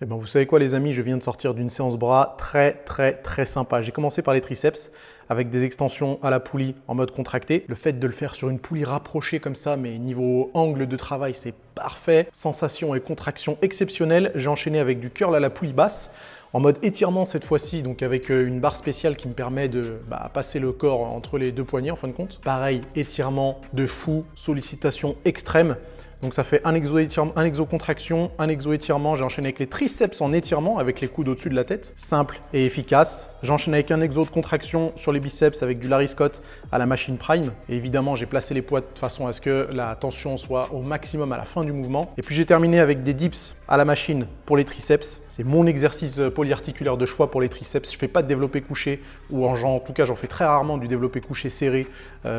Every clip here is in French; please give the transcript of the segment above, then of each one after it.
Eh ben, vous savez quoi les amis, je viens de sortir d'une séance bras très sympa. J'ai commencé par les triceps avec des extensions à la poulie en mode contracté. Le fait de le faire sur une poulie rapprochée comme ça, mais niveau angle de travail, c'est parfait. Sensation et contraction exceptionnelles. J'ai enchaîné avec du curl à la poulie basse en mode étirement cette fois-ci, donc avec une barre spéciale qui me permet de passer le corps entre les deux poignets en fin de compte. Pareil, étirement de fou, sollicitation extrême. Donc ça fait un exo-contraction, un exo-étirement. J'ai enchaîné avec les triceps en étirement avec les coudes au-dessus de la tête. Simple et efficace. J'enchaîne avec un exo de contraction sur les biceps avec du Larry Scott à la machine Prime. Et évidemment, j'ai placé les poids de façon à ce que la tension soit au maximum à la fin du mouvement. Et puis j'ai terminé avec des dips à la machine pour les triceps. C'est mon exercice polyarticulaire de choix pour les triceps. Je ne fais pas de développé couché ou en tout cas, j'en fais très rarement du développé couché serré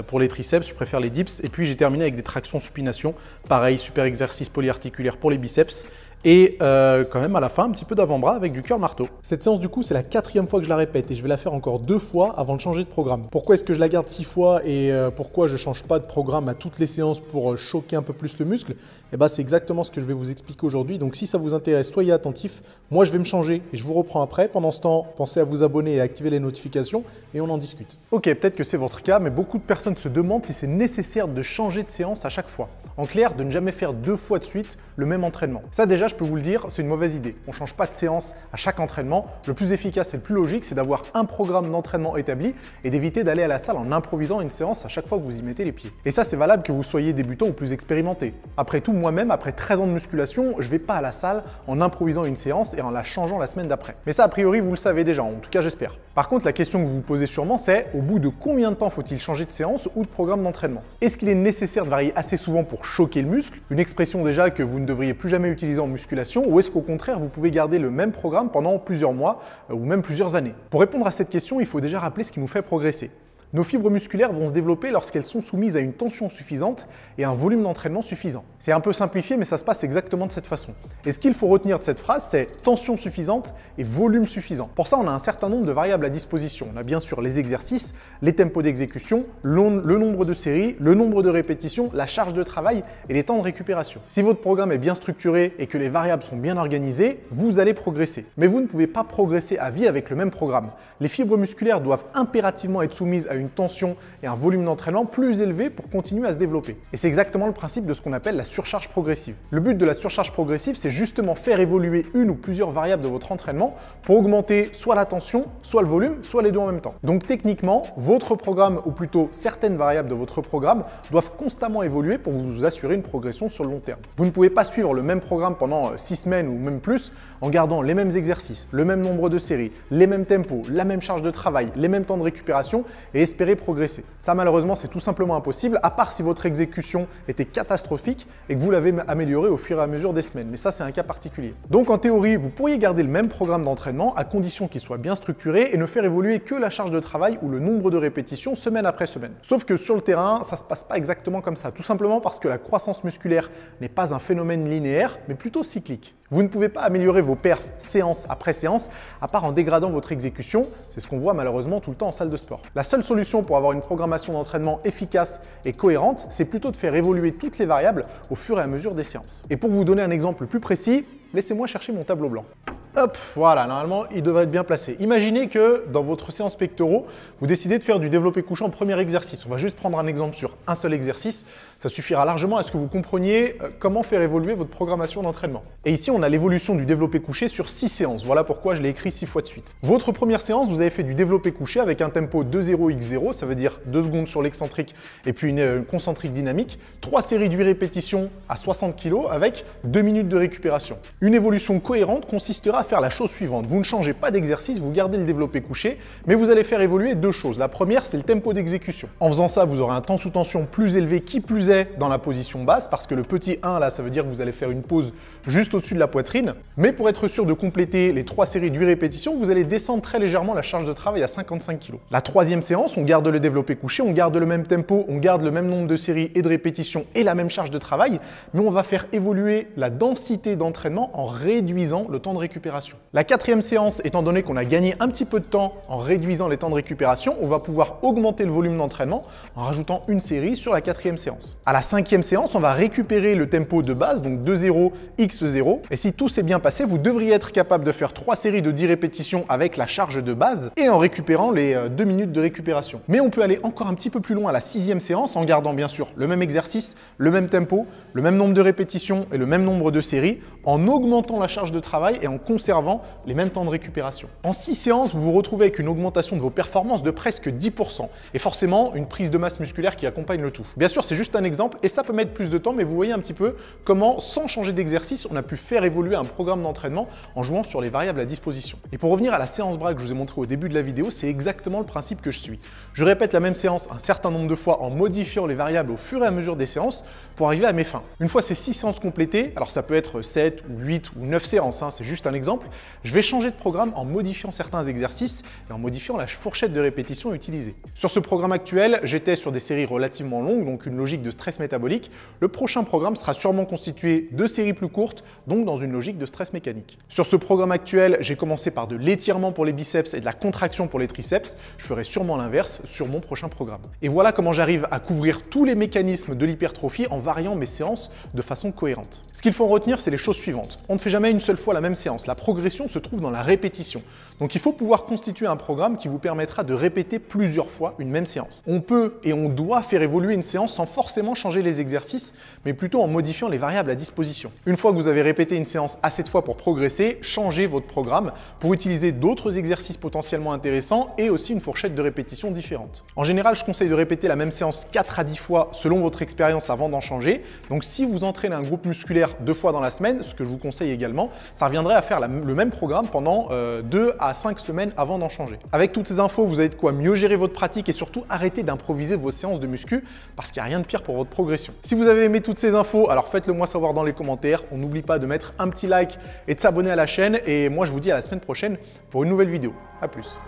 pour les triceps. Je préfère les dips. Et puis j'ai terminé avec des tractions supination. Pareil, super exercice polyarticulaire pour les biceps. Et quand même à la fin, un petit peu d'avant-bras avec du curl marteau. Cette séance du coup, c'est la 4e fois que je la répète et je vais la faire encore 2 fois avant de changer de programme. Pourquoi est-ce que je la garde 6 fois et pourquoi je ne change pas de programme à toutes les séances pour choquer un peu plus le muscle? Eh ben, c'est exactement ce que je vais vous expliquer aujourd'hui. Donc si ça vous intéresse, soyez attentifs. Moi, je vais me changer et je vous reprends après. Pendant ce temps, pensez à vous abonner et à activer les notifications et on en discute. Ok, peut-être que c'est votre cas, mais beaucoup de personnes se demandent si c'est nécessaire de changer de séance à chaque fois. En clair, de ne jamais faire 2 fois de suite le même entraînement. Ça déjà, je peux vous le dire, c'est une mauvaise idée. On ne change pas de séance à chaque entraînement. Le plus efficace et le plus logique, c'est d'avoir un programme d'entraînement établi et d'éviter d'aller à la salle en improvisant une séance à chaque fois que vous y mettez les pieds. Et ça, c'est valable que vous soyez débutant ou plus expérimenté. Après tout, moi-même, après 13 ans de musculation, je ne vais pas à la salle en improvisant une séance et en la changeant la semaine d'après. Mais ça, a priori, vous le savez déjà, en tout cas, j'espère. Par contre, la question que vous vous posez sûrement, c'est au bout de combien de temps faut-il changer de séance ou de programme d'entraînement? Est-ce qu'il est nécessaire de varier assez souvent pour choquer le muscle? Une expression déjà que vous ne devriez plus jamais utiliser en musculation, ou est-ce qu'au contraire, vous pouvez garder le même programme pendant plusieurs mois ou même plusieurs années? Pour répondre à cette question, il faut déjà rappeler ce qui nous fait progresser. Nos fibres musculaires vont se développer lorsqu'elles sont soumises à une tension suffisante et un volume d'entraînement suffisant. C'est un peu simplifié, mais ça se passe exactement de cette façon. Et ce qu'il faut retenir de cette phrase, c'est tension suffisante et volume suffisant. Pour ça, on a un certain nombre de variables à disposition. On a bien sûr les exercices, les tempos d'exécution, le nombre de séries, le nombre de répétitions, la charge de travail et les temps de récupération. Si votre programme est bien structuré et que les variables sont bien organisées, vous allez progresser. Mais vous ne pouvez pas progresser à vie avec le même programme. Les fibres musculaires doivent impérativement être soumises à une tension et un volume d'entraînement plus élevé pour continuer à se développer. Et c'est exactement le principe de ce qu'on appelle la surcharge progressive. Le but de la surcharge progressive, c'est justement faire évoluer une ou plusieurs variables de votre entraînement pour augmenter soit la tension, soit le volume, soit les deux en même temps. Donc techniquement, votre programme, ou plutôt certaines variables de votre programme, doivent constamment évoluer pour vous assurer une progression sur le long terme. Vous ne pouvez pas suivre le même programme pendant 6 semaines ou même plus en gardant les mêmes exercices, le même nombre de séries, les mêmes tempos, la même charge de travail, les mêmes temps de récupération et espérer progresser. Ça, malheureusement, c'est tout simplement impossible, à part si votre exécution était catastrophique et que vous l'avez améliorée au fur et à mesure des semaines. Mais ça, c'est un cas particulier. Donc, en théorie, vous pourriez garder le même programme d'entraînement à condition qu'il soit bien structuré et ne faire évoluer que la charge de travail ou le nombre de répétitions semaine après semaine. Sauf que sur le terrain, ça se passe pas exactement comme ça, tout simplement parce que la croissance musculaire n'est pas un phénomène linéaire, mais plutôt cyclique. Vous ne pouvez pas améliorer vos perfs séance après séance, à part en dégradant votre exécution. C'est ce qu'on voit malheureusement tout le temps en salle de sport. La seule solution pour avoir une programmation d'entraînement efficace et cohérente, c'est plutôt de faire évoluer toutes les variables au fur et à mesure des séances. Et pour vous donner un exemple plus précis, laissez-moi chercher mon tableau blanc. Hop, voilà, normalement, il devrait être bien placé. Imaginez que dans votre séance pectoraux, vous décidez de faire du développé couché en premier exercice. On va juste prendre un exemple sur un seul exercice. Ça suffira largement à ce que vous compreniez comment faire évoluer votre programmation d'entraînement. Et ici, on a l'évolution du développé couché sur 6 séances. Voilà pourquoi je l'ai écrit 6 fois de suite. Votre première séance, vous avez fait du développé couché avec un tempo 2-0-x0, ça veut dire 2 secondes sur l'excentrique et puis une concentrique dynamique. 3 séries de 8 répétitions à 60 kg avec 2 minutes de récupération. Une évolution cohérente consistera à faire la chose suivante. Vous ne changez pas d'exercice, vous gardez le développé couché, mais vous allez faire évoluer 2 choses. La première, c'est le tempo d'exécution. En faisant ça, vous aurez un temps sous tension plus élevé qui plus est dans la position basse, parce que le petit 1 là, ça veut dire que vous allez faire une pause juste au-dessus de la poitrine. Mais pour être sûr de compléter les 3 séries de 8 répétitions, vous allez descendre très légèrement la charge de travail à 55 kg. La troisième séance, on garde le développé couché, on garde le même tempo, on garde le même nombre de séries et de répétitions et la même charge de travail, mais on va faire évoluer la densité d'entraînement en réduisant le temps de récupération. récupération. La quatrième séance, étant donné qu'on a gagné un petit peu de temps en réduisant les temps de récupération, on va pouvoir augmenter le volume d'entraînement en rajoutant une série sur la quatrième séance. À la cinquième séance, on va récupérer le tempo de base, donc 2-0, x0. Et si tout s'est bien passé, vous devriez être capable de faire 3 séries de 10 répétitions avec la charge de base et en récupérant les 2 minutes de récupération. Mais on peut aller encore un petit peu plus loin à la sixième séance en gardant bien sûr le même exercice, le même tempo, le même nombre de répétitions et le même nombre de séries, en augmentant la charge de travail et en conservant les mêmes temps de récupération. En 6 séances, vous vous retrouvez avec une augmentation de vos performances de presque 10% et forcément une prise de masse musculaire qui accompagne le tout. Bien sûr, c'est juste un exemple et ça peut mettre plus de temps, mais vous voyez un petit peu comment, sans changer d'exercice, on a pu faire évoluer un programme d'entraînement en jouant sur les variables à disposition. Et pour revenir à la séance bras que je vous ai montré au début de la vidéo, c'est exactement le principe que je suis. Je répète la même séance un certain nombre de fois en modifiant les variables au fur et à mesure des séances pour arriver à mes fins. Une fois ces 6 séances complétées, alors ça peut être 7 ou 8 ou 9 séances, c'est juste un exemple, je vais changer de programme en modifiant certains exercices et en modifiant la fourchette de répétition utilisée. Sur ce programme actuel, j'étais sur des séries relativement longues, donc une logique de stress métabolique. Le prochain programme sera sûrement constitué de séries plus courtes, donc dans une logique de stress mécanique. Sur ce programme actuel, j'ai commencé par de l'étirement pour les biceps et de la contraction pour les triceps. Je ferai sûrement l'inverse sur mon prochain programme. Et voilà comment j'arrive à couvrir tous les mécanismes de l'hypertrophie en variant mes séances de façon cohérente. Ce qu'il faut retenir, c'est les choses suivantes. On ne fait jamais une seule fois la même séance. La progression se trouve dans la répétition. Donc il faut pouvoir constituer un programme qui vous permettra de répéter plusieurs fois une même séance. On peut et on doit faire évoluer une séance sans forcément changer les exercices, mais plutôt en modifiant les variables à disposition. Une fois que vous avez répété une séance assez de fois pour progresser, changez votre programme pour utiliser d'autres exercices potentiellement intéressants et aussi une fourchette de répétition différente. En général, je conseille de répéter la même séance 4 à 10 fois selon votre expérience avant d'en changer. Donc si vous entraînez un groupe musculaire 2 fois dans la semaine, ce que je vous conseille également, ça reviendrait à faire le même programme pendant 2 à 5 semaines avant d'en changer. Avec toutes ces infos, vous avez de quoi mieux gérer votre pratique et surtout arrêter d'improviser vos séances de muscu parce qu'il n'y a rien de pire pour votre progression. Si vous avez aimé toutes ces infos, alors faites-le moi savoir dans les commentaires. On n'oublie pas de mettre un petit like et de s'abonner à la chaîne. Et moi, je vous dis à la semaine prochaine pour une nouvelle vidéo. À plus.